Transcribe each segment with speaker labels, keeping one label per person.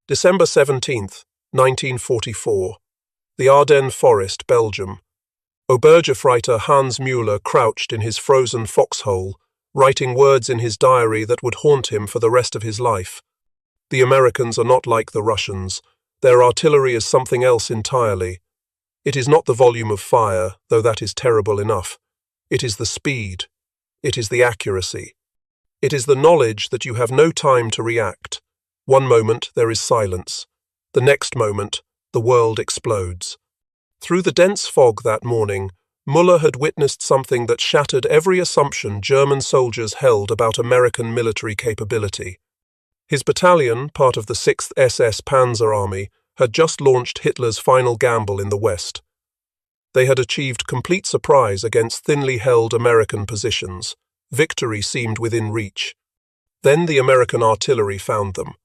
Speaker 1: December 17th, 1944. The Ardennes Forest, Belgium. Obergefreiter Hans Müller crouched in his frozen foxhole, writing words in his diary that would haunt him for the rest of his life. The Americans are not like the Russians. Their artillery is something else entirely. It is not the volume of fire, though that is terrible enough. It is the speed. It is the accuracy. It is the knowledge that you have no time to react. One moment there is silence. The next moment, the world explodes. Through the dense fog that morning, Müller had witnessed something that shattered every assumption German soldiers held about American military capability. His battalion, part of the 6th SS Panzer Army, had just launched Hitler's final gamble in the West. They had achieved complete surprise against thinly held American positions. Victory seemed within reach. Then the American artillery found them.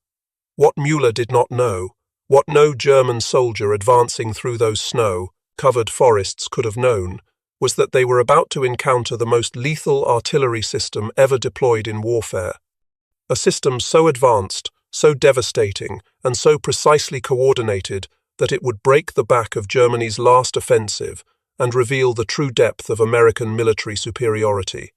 Speaker 1: What Müller did not know, what no German soldier advancing through those snow-covered forests could have known, was that they were about to encounter the most lethal artillery system ever deployed in warfare. A system so advanced, so devastating, and so precisely coordinated that it would break the back of Germany's last offensive and reveal the true depth of American military superiority.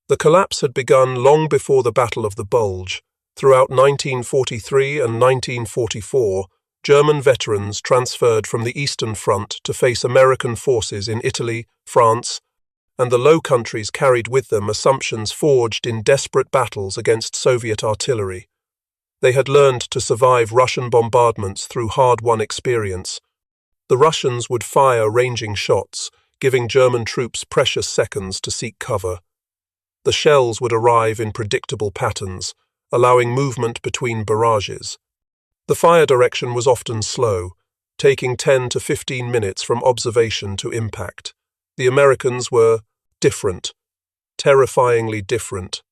Speaker 1: The collapse had begun long before the Battle of the Bulge. Throughout 1943 and 1944, German veterans transferred from the Eastern Front to face American forces in Italy, France, and the Low Countries carried with them assumptions forged in desperate battles against Soviet artillery. They had learned to survive Russian bombardments through hard-won experience. The Russians would fire ranging shots, giving German troops precious seconds to seek cover. The shells would arrive in predictable patterns, allowing movement between barrages. The fire direction was often slow, taking 10 to 15 minutes from observation to impact. The Americans were different, terrifyingly different.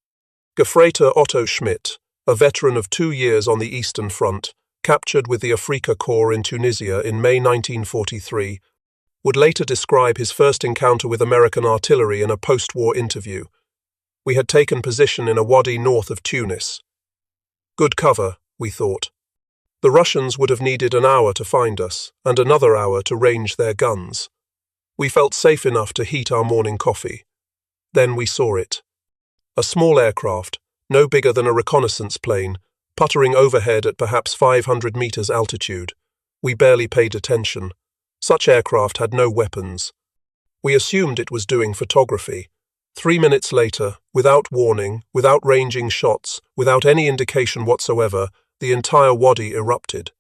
Speaker 1: Gefreiter Otto Schmidt, a veteran of 2 years on the Eastern Front, captured with the Afrika Korps in Tunisia in May 1943, would later describe his first encounter with American artillery in a post-war interview. We had taken position in a wadi north of Tunis. Good cover, we thought. The Russians would have needed an hour to find us, and another hour to range their guns. We felt safe enough to heat our morning coffee. Then we saw it. A small aircraft, no bigger than a reconnaissance plane, puttering overhead at perhaps 500 meters altitude. We barely paid attention. Such aircraft had no weapons. We assumed it was doing photography. 3 minutes later, without warning, without ranging shots, without any indication whatsoever, the entire wadi erupted.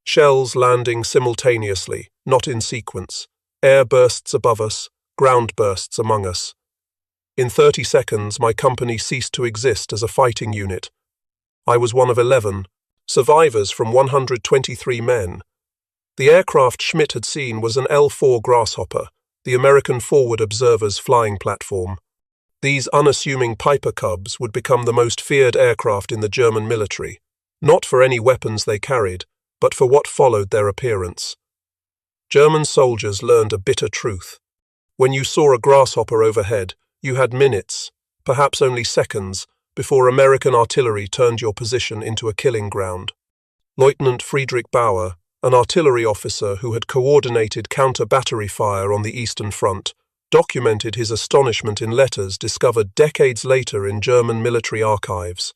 Speaker 1: Shells landing simultaneously, not in sequence. Air bursts above us, ground bursts among us. In 30 seconds, my company ceased to exist as a fighting unit. I was one of 11, survivors from 123 men. The aircraft Schmidt had seen was an L-4 Grasshopper, the American forward observer's flying platform. These unassuming Piper Cubs would become the most feared aircraft in the German military, not for any weapons they carried, but for what followed their appearance. German soldiers learned a bitter truth. When you saw a Grasshopper overhead, you had minutes, perhaps only seconds, before American artillery turned your position into a killing ground. Lieutenant Friedrich Bauer, an artillery officer who had coordinated counter-battery fire on the Eastern Front, documented his astonishment in letters discovered decades later in German military archives.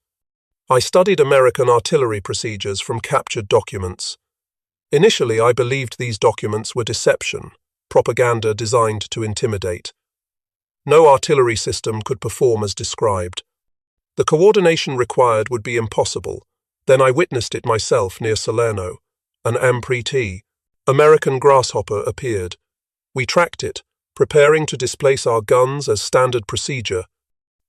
Speaker 1: I studied American artillery procedures from captured documents. Initially, I believed these documents were deception, propaganda designed to intimidate. No artillery system could perform as described. The coordination required would be impossible. Then I witnessed it myself near Salerno. An Ampriti, American Grasshopper, appeared. We tracked it, preparing to displace our guns as standard procedure.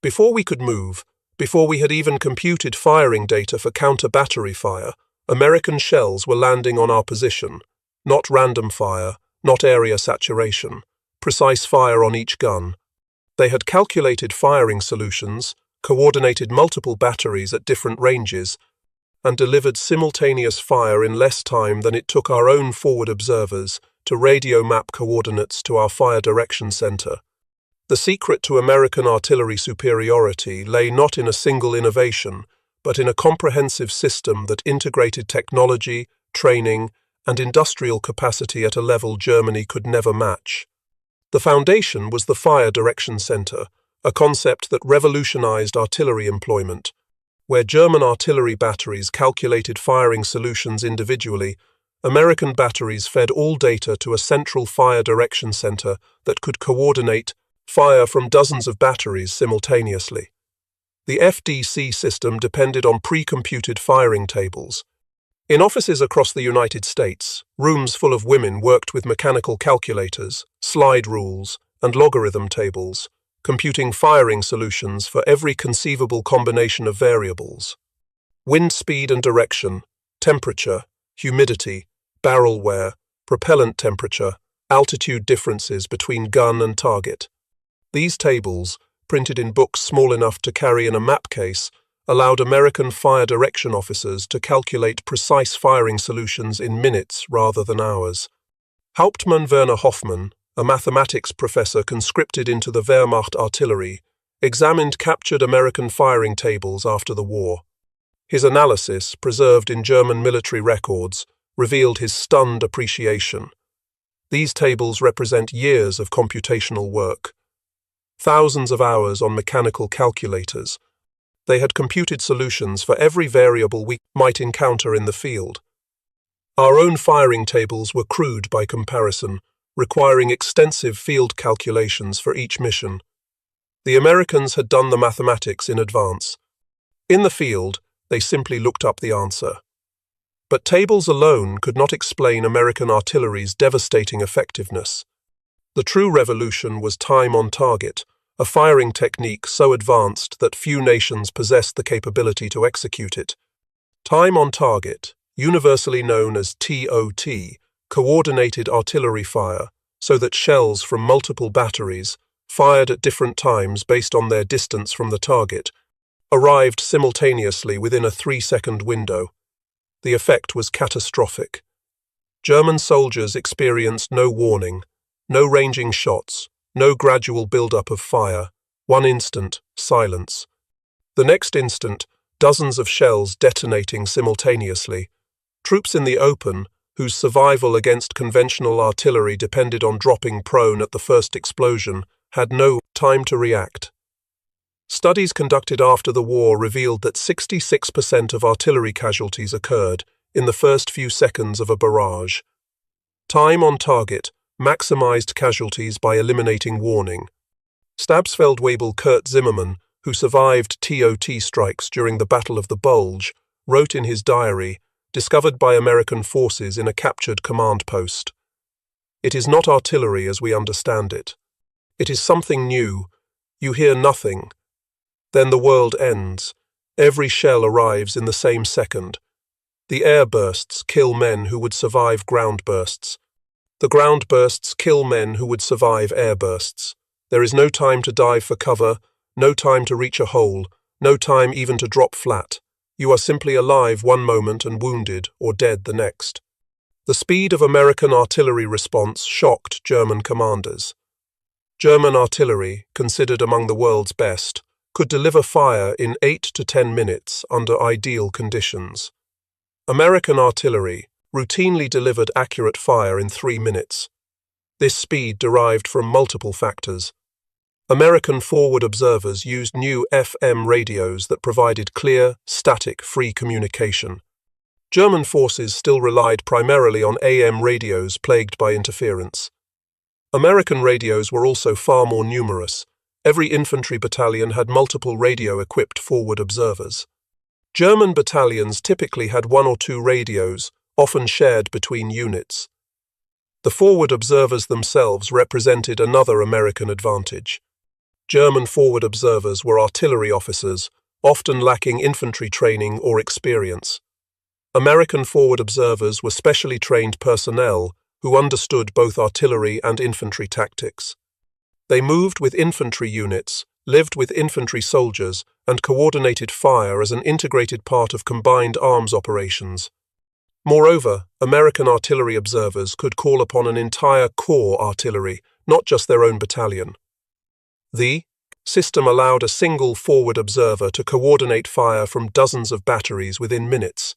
Speaker 1: Before we could move, before we had even computed firing data for counter-battery fire, American shells were landing on our position. Not random fire, not area saturation, precise fire on each gun. They had calculated firing solutions, coordinated multiple batteries at different ranges, and delivered simultaneous fire in less time than it took our own forward observers to radio map coordinates to our fire direction center. The secret to American artillery superiority lay not in a single innovation, but in a comprehensive system that integrated technology, training, and industrial capacity at a level Germany could never match. The foundation was the Fire Direction Center, a concept that revolutionized artillery employment, where German artillery batteries calculated firing solutions individually. American batteries fed all data to a central fire direction center that could coordinate fire from dozens of batteries simultaneously. The FDC system depended on pre-computed firing tables. In offices across the United States, rooms full of women worked with mechanical calculators, slide rules, and logarithm tables, computing firing solutions for every conceivable combination of variables. Wind speed and direction, temperature, humidity, barrel wear, propellant temperature, altitude differences between gun and target. These tables, printed in books small enough to carry in a map case, allowed American fire direction officers to calculate precise firing solutions in minutes rather than hours. Hauptmann Werner Hoffmann, a mathematics professor conscripted into the Wehrmacht artillery, examined captured American firing tables after the war. His analysis, preserved in German military records, revealed his stunned appreciation. These tables represent years of computational work. Thousands of hours on mechanical calculators. They had computed solutions for every variable we might encounter in the field. Our own firing tables were crude by comparison, requiring extensive field calculations for each mission. The Americans had done the mathematics in advance. In the field, they simply looked up the answer. But tables alone could not explain American artillery's devastating effectiveness. The true revolution was time on target, a firing technique so advanced that few nations possessed the capability to execute it. Time on target, universally known as TOT, coordinated artillery fire, so that shells from multiple batteries, fired at different times based on their distance from the target, arrived simultaneously within a 3-second window. The effect was catastrophic. German soldiers experienced no warning, no ranging shots, no gradual build-up of fire. One instant, silence. The next instant, dozens of shells detonating simultaneously. Troops in the open, whose survival against conventional artillery depended on dropping prone at the first explosion, had no time to react. Studies conducted after the war revealed that 66% of artillery casualties occurred in the first few seconds of a barrage. Time on target maximized casualties by eliminating warning. Stabsfeldwebel Kurt Zimmermann, who survived TOT strikes during the Battle of the Bulge, wrote in his diary, discovered by American forces in a captured command post. It is not artillery as we understand it. It is something new. You hear nothing. Then the world ends. Every shell arrives in the same second. The air bursts kill men who would survive ground bursts. The ground bursts kill men who would survive air bursts. There is no time to dive for cover, no time to reach a hole, no time even to drop flat. You are simply alive one moment and wounded or dead the next. The speed of American artillery response shocked German commanders. German artillery, considered among the world's best, could deliver fire in 8 to 10 minutes under ideal conditions. American artillery routinely delivered accurate fire in 3 minutes. This speed derived from multiple factors. American forward observers used new FM radios that provided clear, static, free communication. German forces still relied primarily on AM radios plagued by interference. American radios were also far more numerous. Every infantry battalion had multiple radio-equipped forward observers. German battalions typically had 1 or 2 radios, often shared between units. The forward observers themselves represented another American advantage. German forward observers were artillery officers, often lacking infantry training or experience. American forward observers were specially trained personnel who understood both artillery and infantry tactics. They moved with infantry units, lived with infantry soldiers, and coordinated fire as an integrated part of combined arms operations. Moreover, American artillery observers could call upon an entire corps artillery, not just their own battalion. The system allowed a single forward observer to coordinate fire from dozens of batteries within minutes.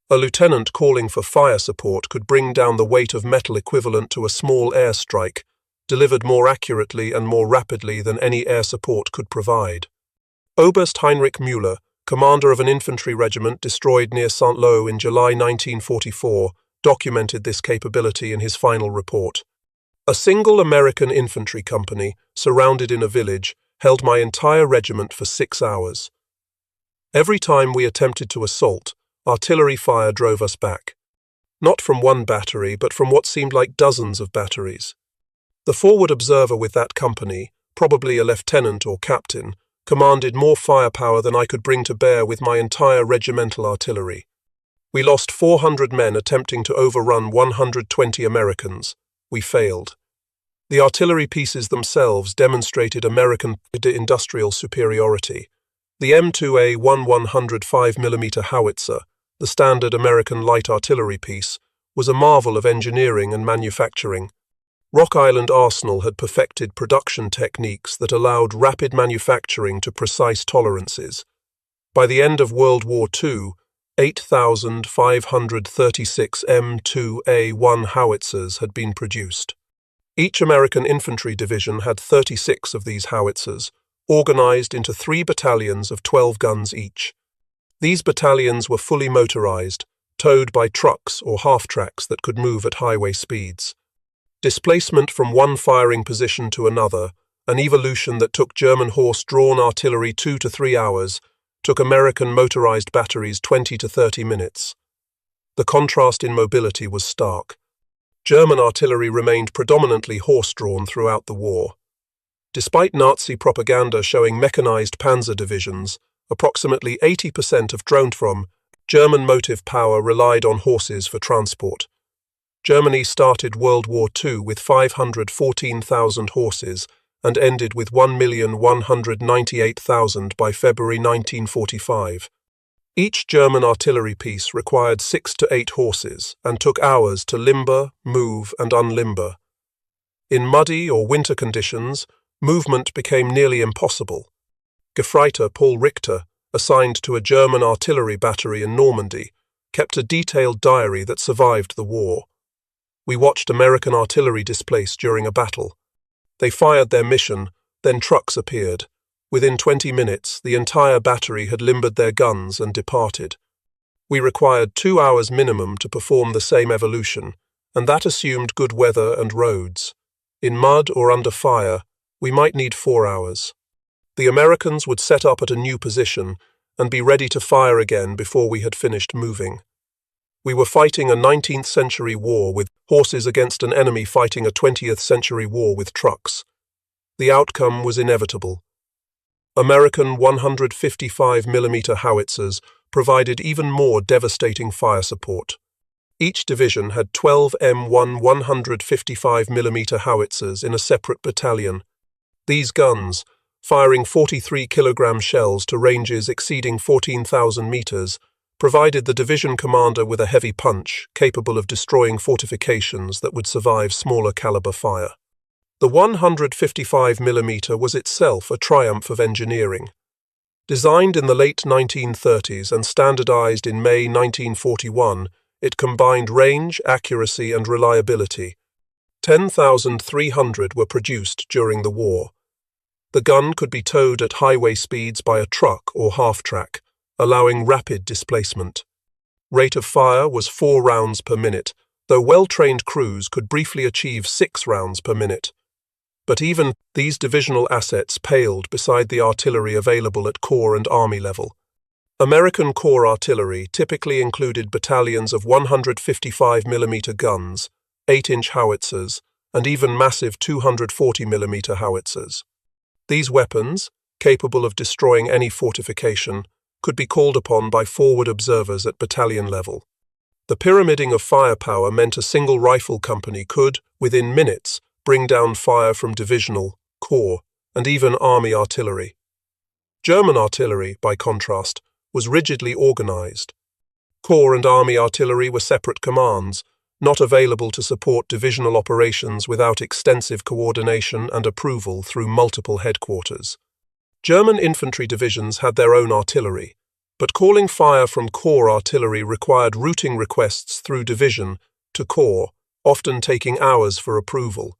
Speaker 1: A lieutenant calling for fire support could bring down the weight of metal equivalent to a small airstrike, delivered more accurately and more rapidly than any air support could provide. Oberst Heinrich Müller, commander of an infantry regiment destroyed near Saint-Lô in July 1944, documented this capability in his final report. A single American infantry company, surrounded in a village, held my entire regiment for 6 hours. Every time we attempted to assault, artillery fire drove us back. Not from one battery, but from what seemed like dozens of batteries. The forward observer with that company, probably a lieutenant or captain, commanded more firepower than I could bring to bear with my entire regimental artillery. We lost 400 men attempting to overrun 120 Americans. We failed. The artillery pieces themselves demonstrated American industrial superiority. The M2A 105mm howitzer, the standard American light artillery piece, was a marvel of engineering and manufacturing. Rock Island Arsenal had perfected production techniques that allowed rapid manufacturing to precise tolerances. By the end of World War II, 8,536 M2A1 howitzers had been produced. Each American infantry division had 36 of these howitzers, organized into 3 battalions of 12 guns each. These battalions were fully motorized, towed by trucks or half-tracks that could move at highway speeds. Displacement from one firing position to another, an evolution that took German horse-drawn artillery 2 to 3 hours, took American motorized batteries 20 to 30 minutes. The contrast in mobility was stark. German artillery remained predominantly horse-drawn throughout the war. Despite Nazi propaganda showing mechanized panzer divisions, approximately 80% of drone from German motive power relied on horses for transport. Germany started World War II with 514,000 horses and ended with 1,198,000 by February 1945. Each German artillery piece required 6 to 8 horses and took hours to limber, move, and unlimber. In muddy or winter conditions, movement became nearly impossible. Gefreiter Paul Richter, assigned to a German artillery battery in Normandy, kept a detailed diary that survived the war. We watched American artillery displace during a battle. They fired their mission, then trucks appeared. Within 20 minutes, the entire battery had limbered their guns and departed. We required 2 hours minimum to perform the same evolution, and that assumed good weather and roads. In mud or under fire, we might need 4 hours. The Americans would set up at a new position and be ready to fire again before we had finished moving. We were fighting a 19th century war with horses against an enemy fighting a 20th century war with trucks. The outcome was inevitable. American 155mm howitzers provided even more devastating fire support. Each division had 12 M1 155mm howitzers in a separate battalion. These guns, firing 43-kilogram shells to ranges exceeding 14,000 meters, provided the division commander with a heavy punch capable of destroying fortifications that would survive smaller caliber fire. The 155mm was itself a triumph of engineering. Designed in the late 1930s and standardized in May 1941, it combined range, accuracy, and reliability. 10,300 were produced during the war. The gun could be towed at highway speeds by a truck or half-track, allowing rapid displacement. Rate of fire was 4 rounds per minute, though well-trained crews could briefly achieve 6 rounds per minute. But even these divisional assets paled beside the artillery available at Corps and Army level. American Corps artillery typically included battalions of 155mm guns, 8-inch howitzers, and even massive 240mm howitzers. These weapons, capable of destroying any fortification, could be called upon by forward observers at battalion level. The pyramiding of firepower meant a single rifle company could, within minutes, bring down fire from divisional, corps, and even army artillery. German artillery, by contrast, was rigidly organized. Corps and army artillery were separate commands, not available to support divisional operations without extensive coordination and approval through multiple headquarters. German infantry divisions had their own artillery, but calling fire from corps artillery required routing requests through division to corps, often taking hours for approval.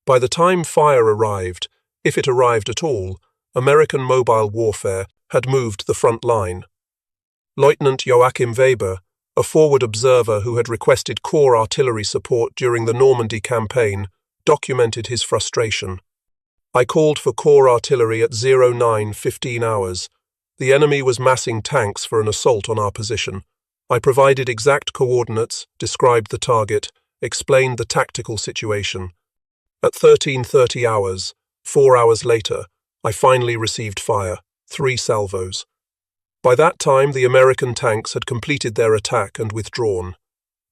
Speaker 1: By the time fire arrived, if it arrived at all, American mobile warfare had moved the front line. Lieutenant Joachim Weber, a forward observer who had requested corps artillery support during the Normandy campaign, documented his frustration. "I called for corps artillery at 09:15 hours. The enemy was massing tanks for an assault on our position. I provided exact coordinates, described the target, explained the tactical situation. At 13:30 hours, 4 hours later, I finally received fire, 3 salvos. By that time, the American tanks had completed their attack and withdrawn.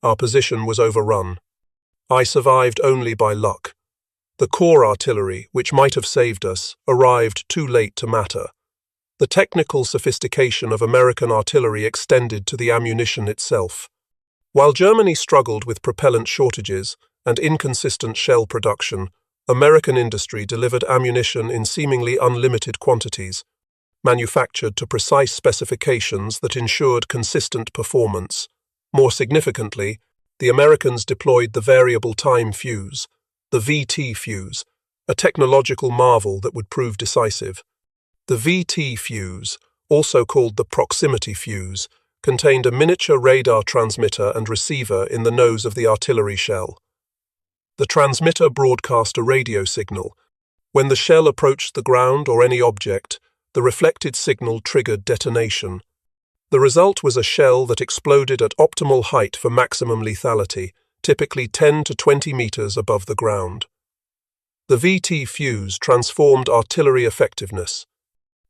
Speaker 1: Our position was overrun. I survived only by luck. The corps artillery, which might have saved us, arrived too late to matter. The technical sophistication of American artillery extended to the ammunition itself. While Germany struggled with propellant shortages and inconsistent shell production, American industry delivered ammunition in seemingly unlimited quantities, manufactured to precise specifications that ensured consistent performance. More significantly, the Americans deployed the variable time fuse, the VT fuse, a technological marvel that would prove decisive. The VT fuse, also called the proximity fuse, contained a miniature radar transmitter and receiver in the nose of the artillery shell. The transmitter broadcast a radio signal. When the shell approached the ground or any object, the reflected signal triggered detonation. The result was a shell that exploded at optimal height for maximum lethality, typically 10 to 20 meters above the ground. The VT fuse transformed artillery effectiveness.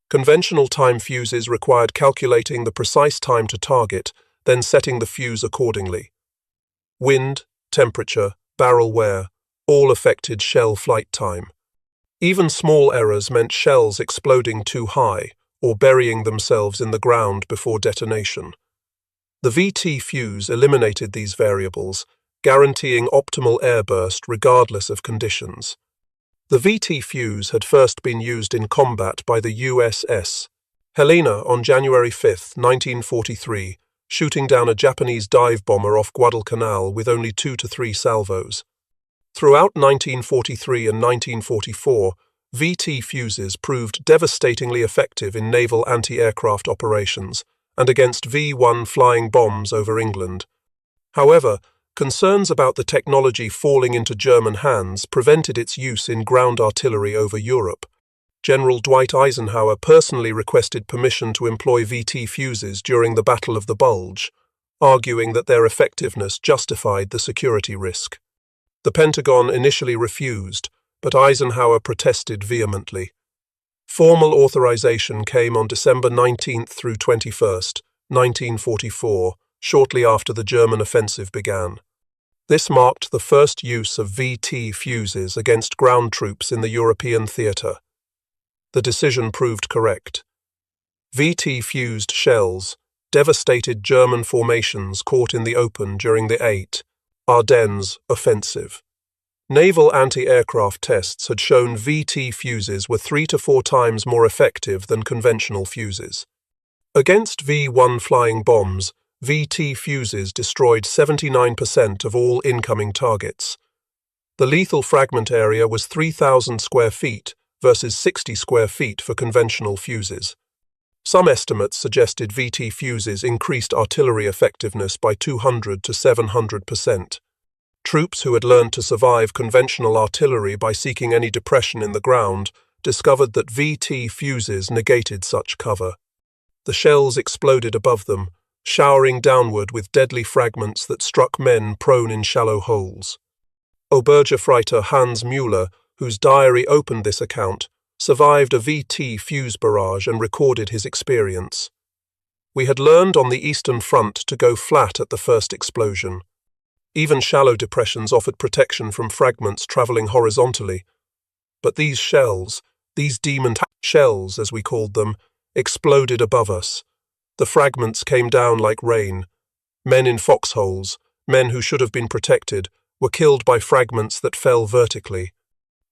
Speaker 1: Conventional time fuses required calculating the precise time to target, then setting the fuse accordingly. Wind, temperature, barrel wear, all affected shell flight time. Even small errors meant shells exploding too high or burying themselves in the ground before detonation. The VT fuse eliminated these variables, guaranteeing optimal airburst regardless of conditions. The VT fuse had first been used in combat by the USS Helena on January 5, 1943, shooting down a Japanese dive bomber off Guadalcanal with only 2 to 3 salvos. Throughout 1943 and 1944, VT fuses proved devastatingly effective in naval anti-aircraft operations and against V-1 flying bombs over England. However, concerns about the technology falling into German hands prevented its use in ground artillery over Europe. General Dwight Eisenhower personally requested permission to employ VT fuses during the Battle of the Bulge, arguing that their effectiveness justified the security risk. The Pentagon initially refused, but Eisenhower protested vehemently. Formal authorization came on December 19 through 21, 1944, shortly after the German offensive began. This marked the first use of VT fuses against ground troops in the European theatre. The decision proved correct. VT-fused shells devastated German formations caught in the open during the Ardennes offensive. Naval anti-aircraft tests had shown VT fuses were 3 to 4 times more effective than conventional fuses. Against V-1 flying bombs, VT fuses destroyed 79% of all incoming targets. The lethal fragment area was 3,000 square feet versus 60 square feet for conventional fuses. Some estimates suggested VT fuses increased artillery effectiveness by 200 to 700%. Troops who had learned to survive conventional artillery by seeking any depression in the ground discovered that VT fuses negated such cover. The shells exploded above them, showering downward with deadly fragments that struck men prone in shallow holes. Obergefreiter Hans Müller, whose diary opened this account, survived a VT fuse barrage and recorded his experience. "We had learned on the Eastern Front to go flat at the first explosion. Even shallow depressions offered protection from fragments traveling horizontally. But these shells, these demon shells as we called them, exploded above us. The fragments came down like rain. Men in foxholes, men who should have been protected, were killed by fragments that fell vertically.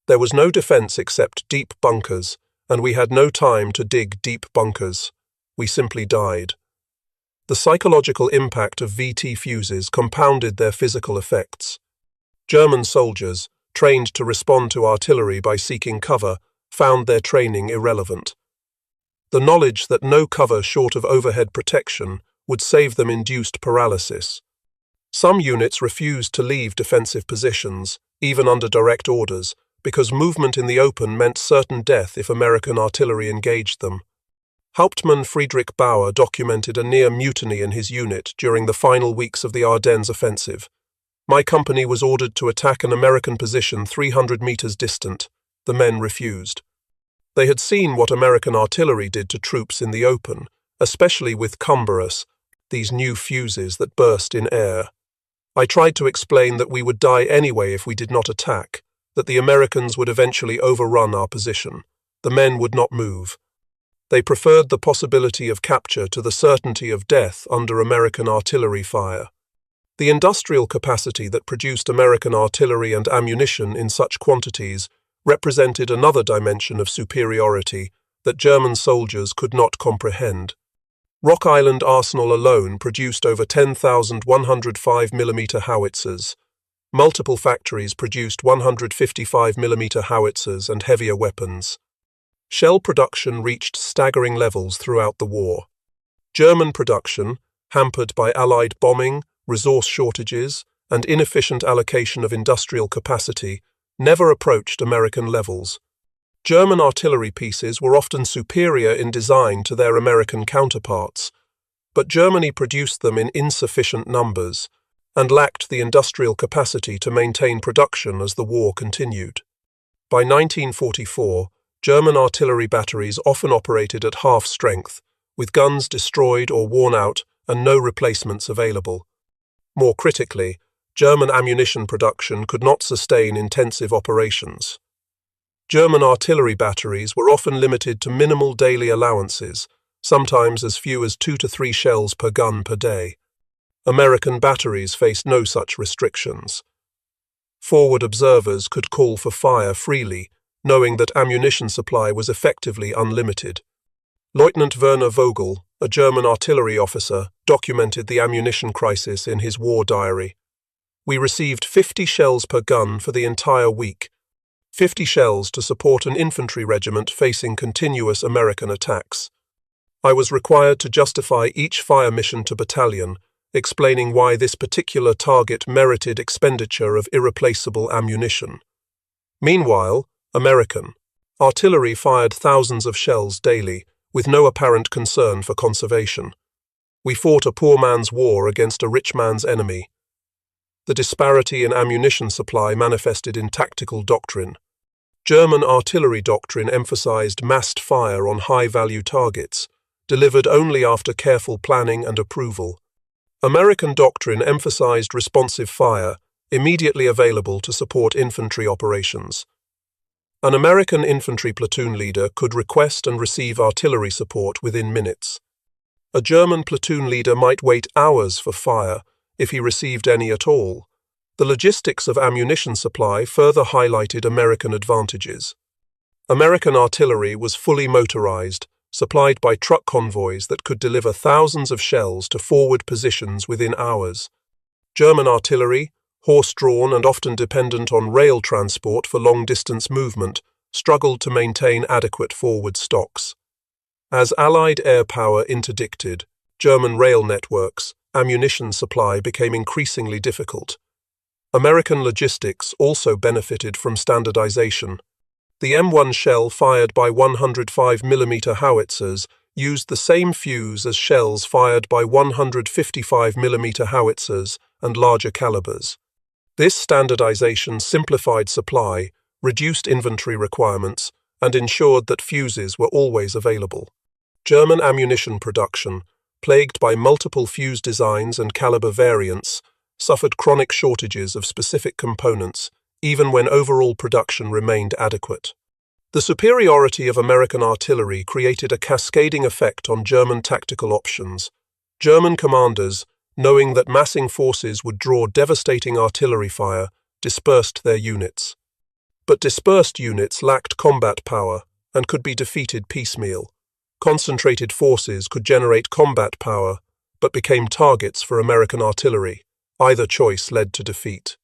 Speaker 1: There was no defense except deep bunkers, and we had no time to dig deep bunkers. We simply died. The psychological impact of VT fuses compounded their physical effects. German soldiers, trained to respond to artillery by seeking cover, found their training irrelevant. The knowledge that no cover short of overhead protection would save them induced paralysis. Some units refused to leave defensive positions, even under direct orders, because movement in the open meant certain death if American artillery engaged them. Hauptmann Friedrich Bauer documented a near mutiny in his unit during the final weeks of the Ardennes offensive. My company was ordered to attack an American position 300 meters distant. The men refused. They had seen what American artillery did to troops in the open, especially with cumbrous, these new fuses that burst in air. I tried to explain that we would die anyway if we did not attack, that the Americans would eventually overrun our position. The men would not move. They preferred the possibility of capture to the certainty of death under American artillery fire. The industrial capacity that produced American artillery and ammunition in such quantities represented another dimension of superiority that German soldiers could not comprehend. Rock Island Arsenal alone produced over 10,105 mm howitzers. Multiple factories produced 155 mm howitzers and heavier weapons. Shell production reached staggering levels throughout the war. German production, hampered by Allied bombing, resource shortages, and inefficient allocation of industrial capacity, never approached American levels. German artillery pieces were often superior in design to their American counterparts, but Germany produced them in insufficient numbers and lacked the industrial capacity to maintain production as the war continued. By 1944, German artillery batteries often operated at half strength, with guns destroyed or worn out and no replacements available. More critically, German ammunition production could not sustain intensive operations. German artillery batteries were often limited to minimal daily allowances, sometimes as few as 2 to 3 shells per gun per day. American batteries faced no such restrictions. Forward observers could call for fire freely, knowing that ammunition supply was effectively unlimited. Lieutenant Werner Vogel, a German artillery officer, documented the ammunition crisis in his war diary. We received 50 shells per gun for the entire week, 50 shells to support an infantry regiment facing continuous American attacks. I was required to justify each fire mission to battalion, explaining why this particular target merited expenditure of irreplaceable ammunition. Meanwhile, American artillery fired thousands of shells daily, with no apparent concern for conservation. We fought a poor man's war against a rich man's enemy. The disparity in ammunition supply manifested in tactical doctrine. German artillery doctrine emphasized massed fire on high-value targets, delivered only after careful planning and approval. American doctrine emphasized responsive fire, immediately available to support infantry operations. An American infantry platoon leader could request and receive artillery support within minutes. A German platoon leader might wait hours for fire, if he received any at all. The logistics of ammunition supply further highlighted American advantages. American artillery was fully motorized, supplied by truck convoys that could deliver thousands of shells to forward positions within hours. German artillery, horse-drawn and often dependent on rail transport for long-distance movement, struggled to maintain adequate forward stocks. As Allied air power interdicted German rail networks, ammunition supply became increasingly difficult. American logistics also benefited from standardization. The M1 shell fired by 105 mm howitzers used the same fuse as shells fired by 155 mm howitzers and larger calibers. This standardization simplified supply, reduced inventory requirements, and ensured that fuses were always available. German ammunition production, plagued by multiple fuse designs and caliber variants, suffered chronic shortages of specific components, even when overall production remained adequate. The superiority of American artillery created a cascading effect on German tactical options. German commanders, knowing that massing forces would draw devastating artillery fire, dispersed their units. But dispersed units lacked combat power, and could be defeated piecemeal. Concentrated forces could generate combat power, but became targets for American artillery. Either choice led to defeat.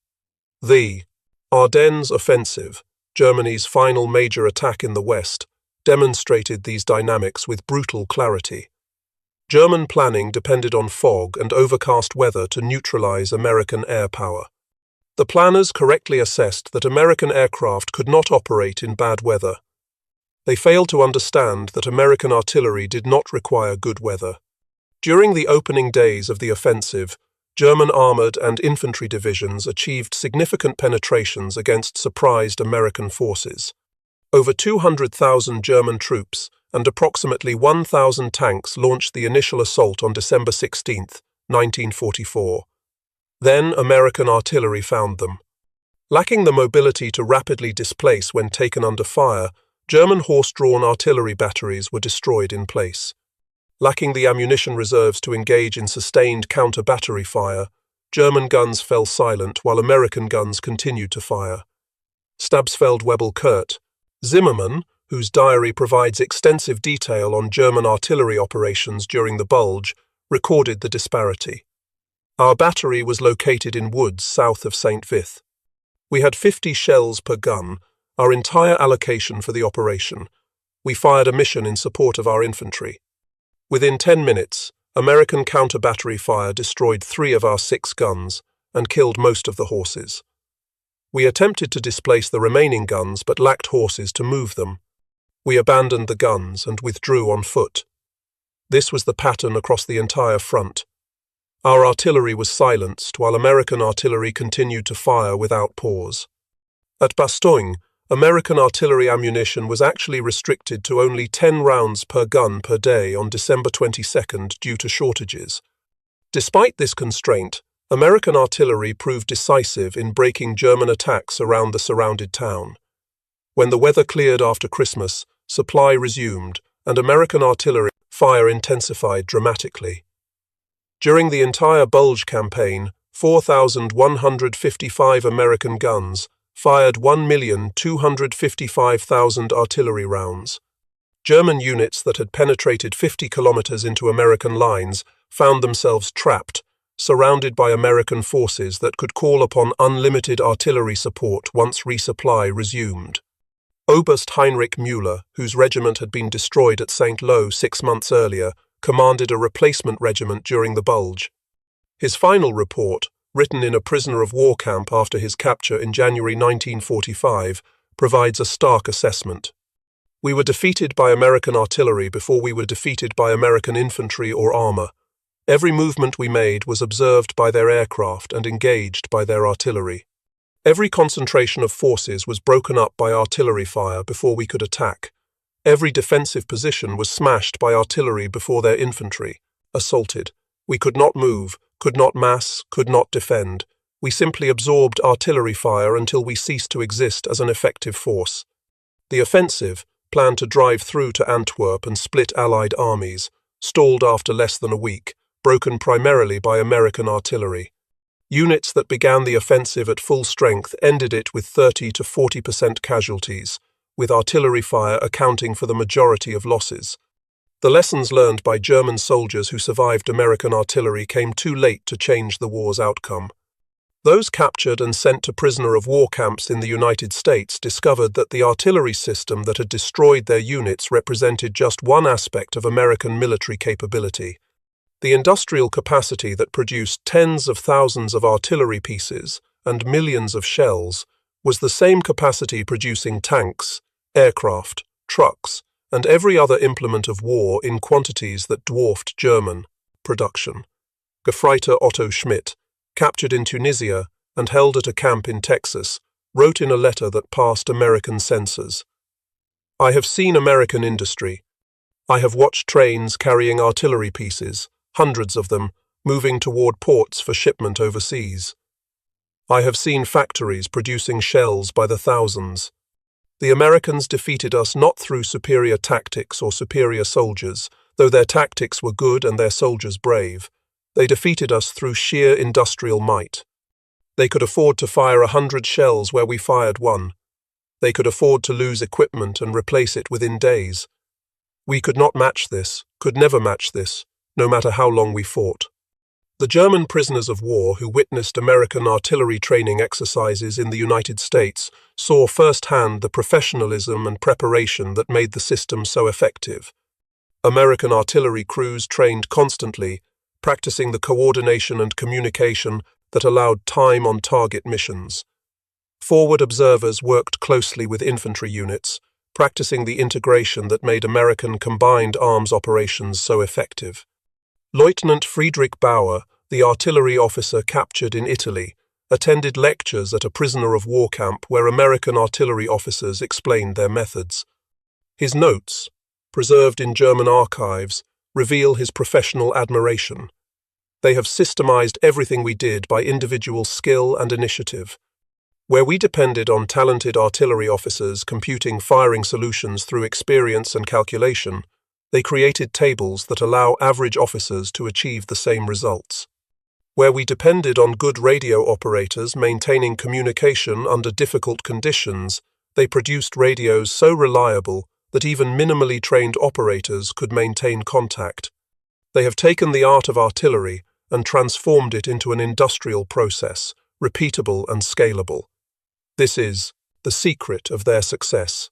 Speaker 1: The Ardennes Offensive, Germany's final major attack in the West, demonstrated these dynamics with brutal clarity. German planning depended on fog and overcast weather to neutralize American air power. The planners correctly assessed that American aircraft could not operate in bad weather. They failed to understand that American artillery did not require good weather. During the opening days of the offensive, German armored and infantry divisions achieved significant penetrations against surprised American forces. Over 200,000 German troops and approximately 1,000 tanks launched the initial assault on December 16, 1944. Then American artillery found them. Lacking the mobility to rapidly displace when taken under fire, German horse-drawn artillery batteries were destroyed in place. Lacking the ammunition reserves to engage in sustained counter-battery fire, German guns fell silent while American guns continued to fire. Stabsfeld-Webel-Kurt, Zimmermann, whose diary provides extensive detail on German artillery operations during the Bulge, recorded the disparity. Our battery was located in woods south of St. Vith. We had 50 shells per gun, our entire allocation for the operation. We fired a mission in support of our infantry. Within 10 minutes, American counter-battery fire destroyed 3 of our 6 guns and killed most of the horses. We attempted to displace the remaining guns but lacked horses to move them. We abandoned the guns and withdrew on foot. This was the pattern across the entire front. Our artillery was silenced while American artillery continued to fire without pause. At Bastogne, American artillery ammunition was actually restricted to only 10 rounds per gun per day on December 22nd due to shortages. Despite this constraint, American artillery proved decisive in breaking German attacks around the surrounded town. When the weather cleared after Christmas, supply resumed, and American artillery fire intensified dramatically. During the entire Bulge campaign, 4,155 American guns fired 1,255,000 artillery rounds. German units that had penetrated 50 kilometers into American lines found themselves trapped, surrounded by American forces that could call upon unlimited artillery support once resupply resumed. Oberst Heinrich Müller, whose regiment had been destroyed at St. Lo 6 months earlier, commanded a replacement regiment during the Bulge. His final report, written in a prisoner of war camp after his capture in January 1945, provides a stark assessment. We were defeated by American artillery before we were defeated by American infantry or armor. Every movement we made was observed by their aircraft and engaged by their artillery. Every concentration of forces was broken up by artillery fire before we could attack. Every defensive position was smashed by artillery before their infantry, assaulted. We could not move, could not mass, could not defend. We simply absorbed artillery fire until we ceased to exist as an effective force. The offensive, planned to drive through to Antwerp and split Allied armies, stalled after less than a week, broken primarily by American artillery. Units that began the offensive at full strength ended it with 30 to 40% casualties, with artillery fire accounting for the majority of losses. The lessons learned by German soldiers who survived American artillery came too late to change the war's outcome. Those captured and sent to prisoner of war camps in the United States discovered that the artillery system that had destroyed their units represented just one aspect of American military capability. The industrial capacity that produced tens of thousands of artillery pieces and millions of shells was the same capacity producing tanks, aircraft, trucks, and every other implement of war in quantities that dwarfed German production. Gefreiter Otto Schmidt, captured in Tunisia and held at a camp in Texas, wrote in a letter that passed American censors, "I have seen American industry. I have watched trains carrying artillery pieces, hundreds of them, moving toward ports for shipment overseas. I have seen factories producing shells by the thousands. The Americans defeated us not through superior tactics or superior soldiers, though their tactics were good and their soldiers brave. They defeated us through sheer industrial might. They could afford to fire 100 shells where we fired 1. They could afford to lose equipment and replace it within days. We could not match this, could never match this, no matter how long we fought. The German prisoners of war who witnessed American artillery training exercises in the United States saw firsthand the professionalism and preparation that made the system so effective. American artillery crews trained constantly, practicing the coordination and communication that allowed time-on-target missions. Forward observers worked closely with infantry units, practicing the integration that made American combined arms operations so effective. Lieutenant Friedrich Bauer, the artillery officer captured in Italy, attended lectures at a prisoner of war camp where American artillery officers explained their methods. His notes, preserved in German archives, reveal his professional admiration. They have systemized everything we did by individual skill and initiative. Where we depended on talented artillery officers computing firing solutions through experience and calculation, they created tables that allow average officers to achieve the same results. Where we depended on good radio operators maintaining communication under difficult conditions, they produced radios so reliable that even minimally trained operators could maintain contact. They have taken the art of artillery and transformed it into an industrial process, repeatable and scalable. This is the secret of their success.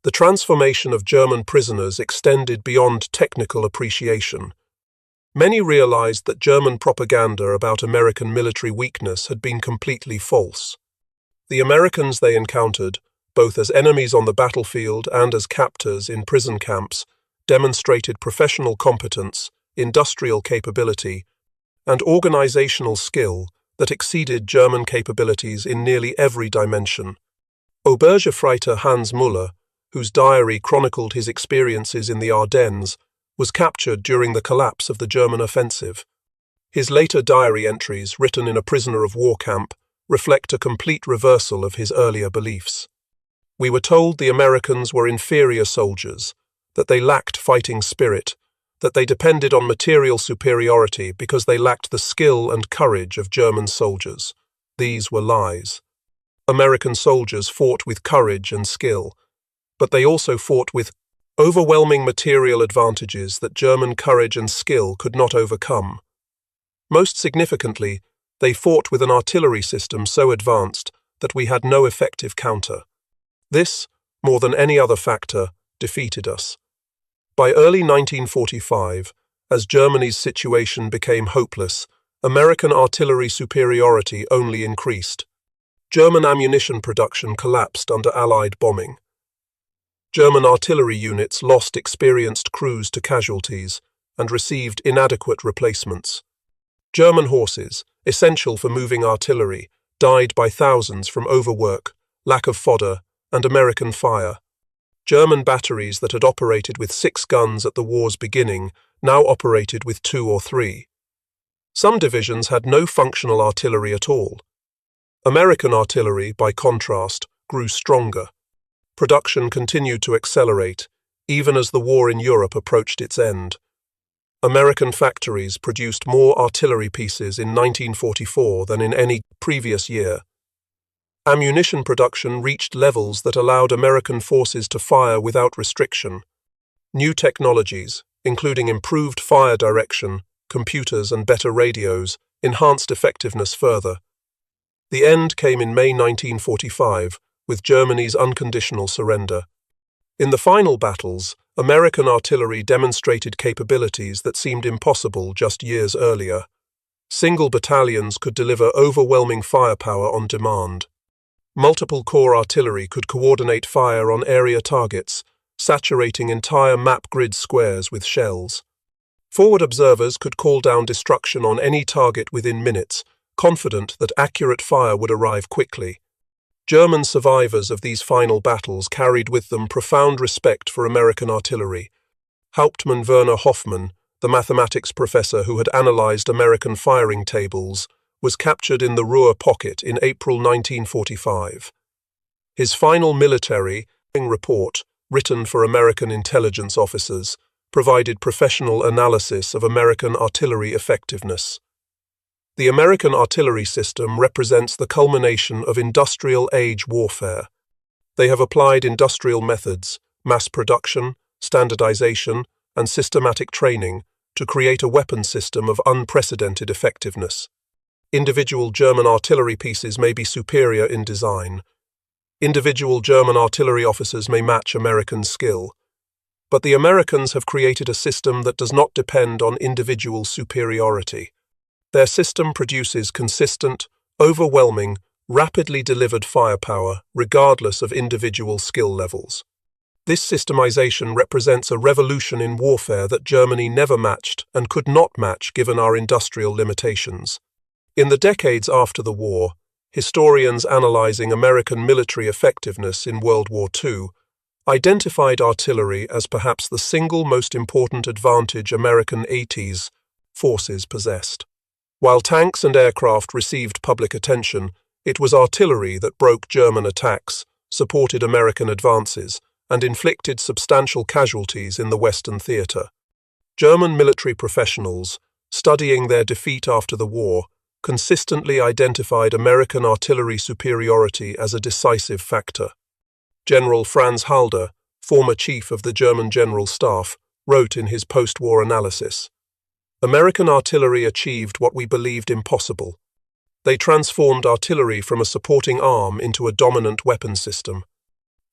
Speaker 1: The transformation of German prisoners extended beyond technical appreciation. Many realized that German propaganda about American military weakness had been completely false. The Americans they encountered, both as enemies on the battlefield and as captors in prison camps, demonstrated professional competence, industrial capability, and organizational skill that exceeded German capabilities in nearly every dimension. Obergefreiter Hans Müller, whose diary chronicled his experiences in the Ardennes, was captured during the collapse of the German offensive. His later diary entries, written in a prisoner of war camp, reflect a complete reversal of his earlier beliefs. We were told the Americans were inferior soldiers, that they lacked fighting spirit, that they depended on material superiority because they lacked the skill and courage of German soldiers. These were lies. American soldiers fought with courage and skill, but they also fought with overwhelming material advantages that German courage and skill could not overcome. Most significantly, they fought with an artillery system so advanced that we had no effective counter. This, more than any other factor, defeated us. By early 1945, as Germany's situation became hopeless, American artillery superiority only increased. German ammunition production collapsed under Allied bombing. German artillery units lost experienced crews to casualties and received inadequate replacements. German horses, essential for moving artillery, died by thousands from overwork, lack of fodder, and American fire. German batteries that had operated with 6 guns at the war's beginning now operated with 2 or 3. Some divisions had no functional artillery at all. American artillery, by contrast, grew stronger. Production continued to accelerate, even as the war in Europe approached its end. American factories produced more artillery pieces in 1944 than in any previous year. Ammunition production reached levels that allowed American forces to fire without restriction. New technologies, including improved fire direction, computers, and better radios, enhanced effectiveness further. The end came in May 1945, with Germany's unconditional surrender. In the final battles, American artillery demonstrated capabilities that seemed impossible just years earlier. Single battalions could deliver overwhelming firepower on demand. Multiple corps artillery could coordinate fire on area targets, saturating entire map grid squares with shells. Forward observers could call down destruction on any target within minutes, confident that accurate fire would arrive quickly. German survivors of these final battles carried with them profound respect for American artillery. Hauptmann Werner Hoffmann, the mathematics professor who had analyzed American firing tables, was captured in the Ruhr Pocket in April 1945. His final military report, written for American intelligence officers, provided professional analysis of American artillery effectiveness. The American artillery system represents the culmination of industrial age warfare. They have applied industrial methods, mass production, standardization, and systematic training to create a weapon system of unprecedented effectiveness. Individual German artillery pieces may be superior in design. Individual German artillery officers may match American skill. But the Americans have created a system that does not depend on individual superiority. Their system produces consistent, overwhelming, rapidly delivered firepower regardless of individual skill levels. This systemization represents a revolution in warfare that Germany never matched and could not match given our industrial limitations. In the decades after the war, historians analyzing American military effectiveness in World War II identified artillery as perhaps the single most important advantage American 80s forces possessed. While tanks and aircraft received public attention, it was artillery that broke German attacks, supported American advances, and inflicted substantial casualties in the Western theater. German military professionals, studying their defeat after the war, consistently identified American artillery superiority as a decisive factor. General Franz Halder, former chief of the German General Staff, wrote in his post-war analysis, "American artillery achieved what we believed impossible. They transformed artillery from a supporting arm into a dominant weapon system.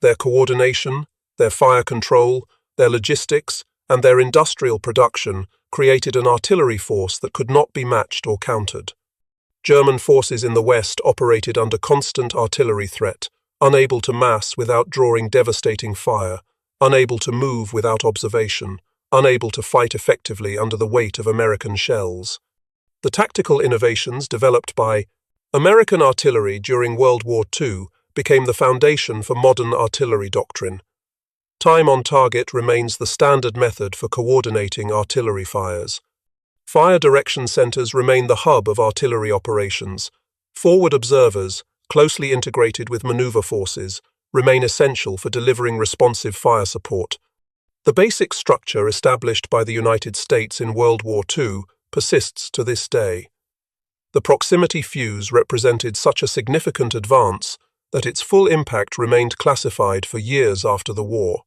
Speaker 1: Their coordination, their fire control, their logistics, and their industrial production created an artillery force that could not be matched or countered. German forces in the West operated under constant artillery threat, unable to mass without drawing devastating fire, unable to move without observation, unable to fight effectively under the weight of American shells. The tactical innovations developed by American artillery during World War II became the foundation for modern artillery doctrine. Time on target remains the standard method for coordinating artillery fires. Fire direction centers remain the hub of artillery operations. Forward observers, closely integrated with maneuver forces, remain essential for delivering responsive fire support. The basic structure established by the United States in World War II persists to this day. The proximity fuse represented such a significant advance that its full impact remained classified for years after the war.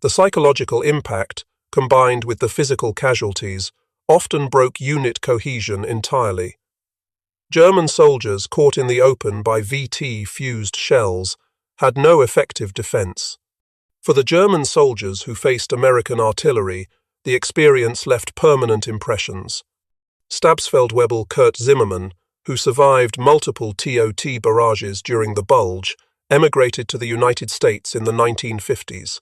Speaker 1: The psychological impact, combined with the physical casualties, often broke unit cohesion entirely. German soldiers caught in the open by VT-fused shells had no effective defense. For the German soldiers who faced American artillery, the experience left permanent impressions. Stabsfeldwebel Kurt Zimmermann, who survived multiple TOT barrages during the Bulge, emigrated to the United States in the 1950s.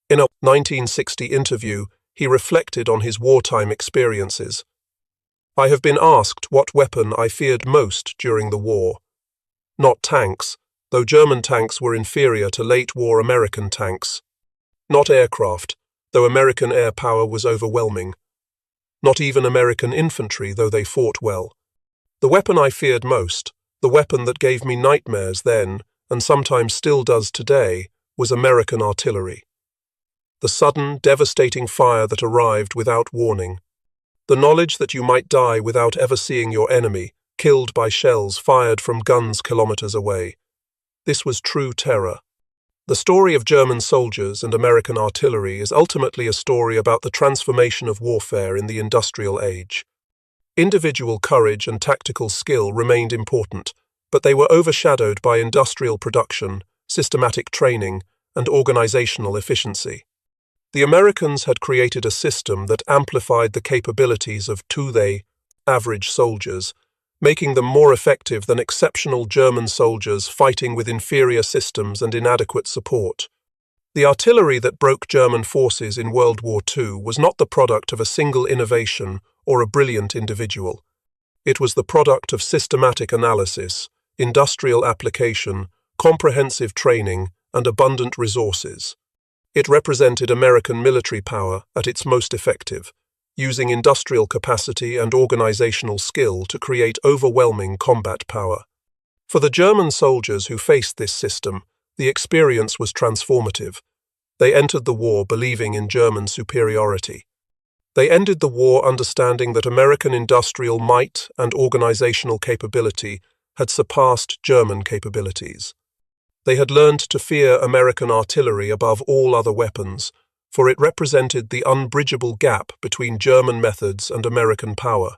Speaker 1: In a 1960 interview, he reflected on his wartime experiences. "I have been asked what weapon I feared most during the war. Not tanks, though German tanks were inferior to late-war American tanks. Not aircraft, though American air power was overwhelming. Not even American infantry, though they fought well. The weapon I feared most, the weapon that gave me nightmares then, and sometimes still does today, was American artillery. The sudden, devastating fire that arrived without warning. The knowledge that you might die without ever seeing your enemy, killed by shells fired from guns kilometers away. This was true terror. The story of German soldiers and American artillery is ultimately a story about the transformation of warfare in the industrial age. Individual courage and tactical skill remained important, but they were overshadowed by industrial production, systematic training, and organizational efficiency. The Americans had created a system that amplified the capabilities of average soldiers, making them more effective than exceptional German soldiers fighting with inferior systems and inadequate support. The artillery that broke German forces in World War II was not the product of a single innovation or a brilliant individual. It was the product of systematic analysis, industrial application, comprehensive training, and abundant resources. It represented American military power at its most effective, using industrial capacity and organizational skill to create overwhelming combat power. For the German soldiers who faced this system, the experience was transformative. They entered the war believing in German superiority. They ended the war understanding that American industrial might and organizational capability had surpassed German capabilities. They had learned to fear American artillery above all other weapons, for it represented the unbridgeable gap between German methods and American power.